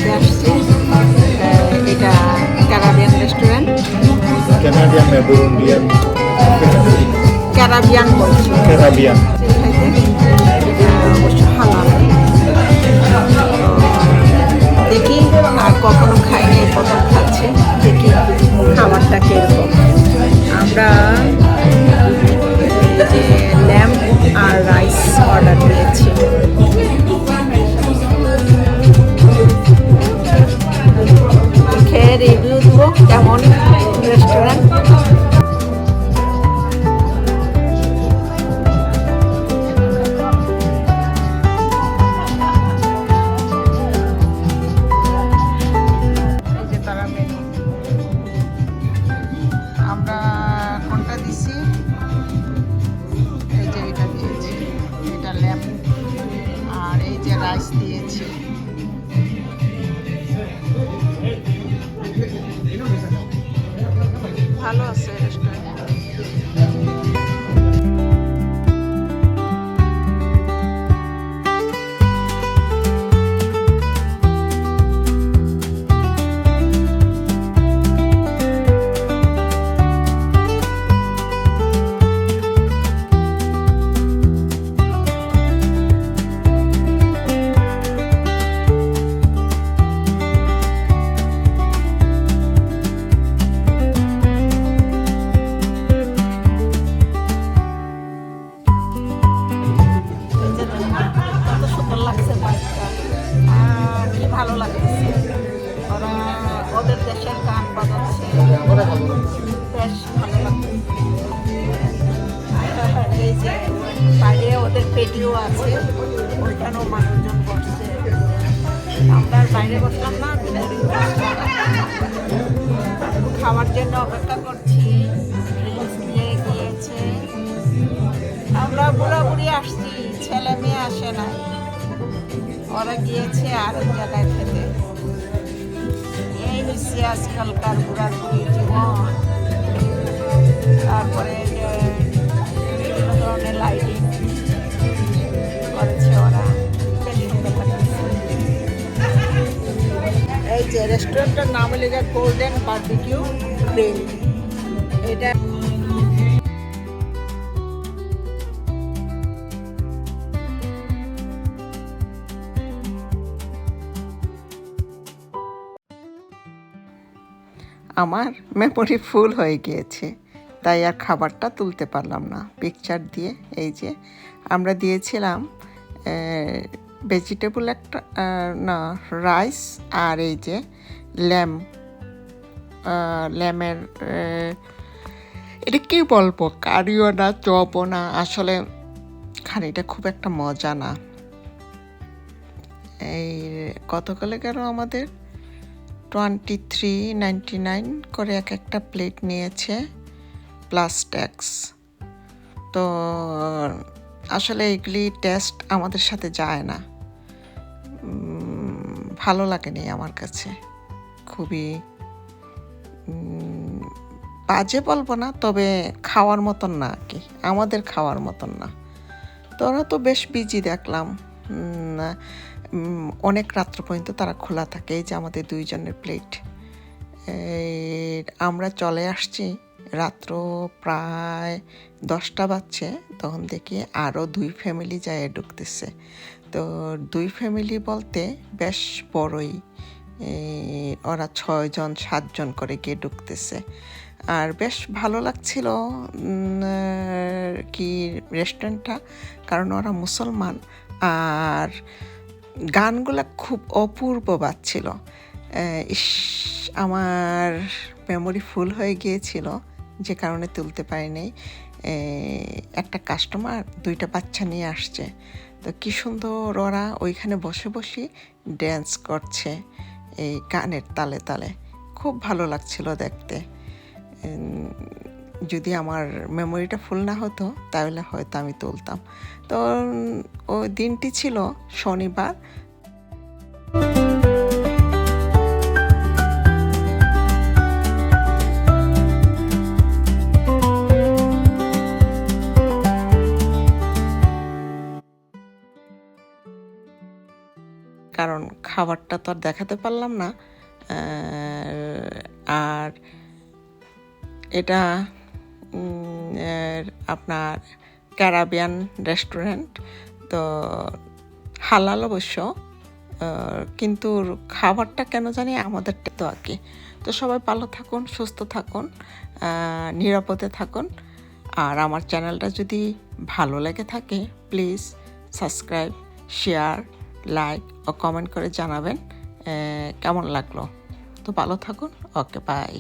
খেতে আসছি। এটা Caribbean restaurant, Canadian na Burundian. Caribbean বলছি Caribbean. খাইতে। এটা অবশ্য হালাল। দেখি, আর কখনো খাইনি, প্রথম খাচ্ছি। দেখি খাবারটা কিরকম। আমরা এই যে ল্যাম্প আর রাইস অর্ডার দিয়েছি। খেয়ে রিভিউ দেবো কেমন রেস্টুরেন্ট। এই যে তারা মেনু, আমরা কোনটা দিছি, এই যে এটা দিয়েছি, এটা ল্যাম্প, আর এই যে রাইস দিয়েছি। ভালো আছে রেস্টুরেন্ট। কত সুন্দর লাগছে পার্কটা, আর কি ভালো লাগছে। ওরা ওদের দেশের গান বাজাচ্ছে, বেশ ভালো লাগছে। এই যে বাইরে ওদের পেটিও আছে, ওইখানেও মানুষজন বসছে। আমরা আর বাইরে বসলাম না, ভিতরেই বসলাম। খাওয়ার জন্য অপেক্ষা করছি। ড্রিঙ্কস দিয়ে গিয়েছে। আমরা বুড়াবুড়ি আসছি, ছেলে মেয়ে আসে নাই। ওরা গিয়েছে আরেক জায়গায় খেতে। এই হচ্ছে আজকালকার বুড়াবুড়ি জীবন। তারপরে যে বিভিন্ন ধরনের লাইটিং করেছে ওরা, বেশ সুন্দর লাগছে। এই যে রেস্টুরেন্টের নাম হলো গোল্ডেন বারবিকিউ গ্রিল। এটা আমার মেমোরি ফুল হয়ে গিয়েছে, তাই আর খাবারটা তুলতে পারলাম না পিকচার দিয়ে। এই যে আমরা দিয়েছিলাম ভেজিটেবল একটা, না রাইস, আর এই যে ল্যামের এটা কী বলবো, কারিও না চপও না, আসলে খানিটা খুব একটা মজা না। এই কত করে গেল আমাদের, 23.99 করে এক একটা প্লেট নিয়েছে, প্লাস ট্যাক্স। তো আসলে এগুলি টেস্ট আমাদের সাথে যায় না, ভালো লাগেনি আমার কাছে। খুবই বাজে বলবো না, তবে খাওয়ার মতন না আর কি, আমাদের খাওয়ার মতন না। তোরা তো বেশ বিজি দেখলাম, অনেক রাত্র পর্যন্ত তারা খোলা থাকে। এই যে আমাদের দুইজনের প্লেট। আমরা চলে আসছি, রাত্র প্রায় 10টা বাজছে, তখন দেখি আরও 2 ফ্যামিলি যায় ঢুকতেছে। তো 2 ফ্যামিলি বলতে বেশ বড়ই, ওরা 6 জন 7 জন করে গিয়ে ঢুকতেছে। আর বেশ ভালো লাগছিল কি রেস্টুরেন্টটা, কারণ ওরা মুসলমান, আর গানগুলো খুব অপূর্ব বাজছিল। আমার মেমোরি ফুল হয়ে গিয়েছিল, যে কারণে তুলতে পারিনি। একটা কাস্টমার 2টা বাচ্চা নিয়ে আসছে, তো কি সুন্দর ওরা ওইখানে বসে বসে ড্যান্স করছে এই গানের তালে তালে, খুব ভালো লাগছিল দেখতে। যদি আমার মেমোরিটা ফুল না হতো তাহলে হয়তো আমি তুলতাম। তো ওই দিনটি ছিল শনিবার। কারণ খাবারটা তো আর দেখাতে পারলাম না। আর এটা আপনার ক্যারাবিয়ান রেস্টুরেন্ট, তো হালাল অবশ্য, কিন্তু খাবারটা কেন জানি আমাদের তো আর কি। তো সবাই ভালো থাকুন, সুস্থ থাকুন, নিরাপদে থাকুন। আর আমার চ্যানেলটা যদি ভালো লেগে থাকে প্লিজ সাবস্ক্রাইব, শেয়ার, লাইক ও কমেন্ট করে জানাবেন কেমন লাগলো। তো ভালো থাকুন, ওকে বাই।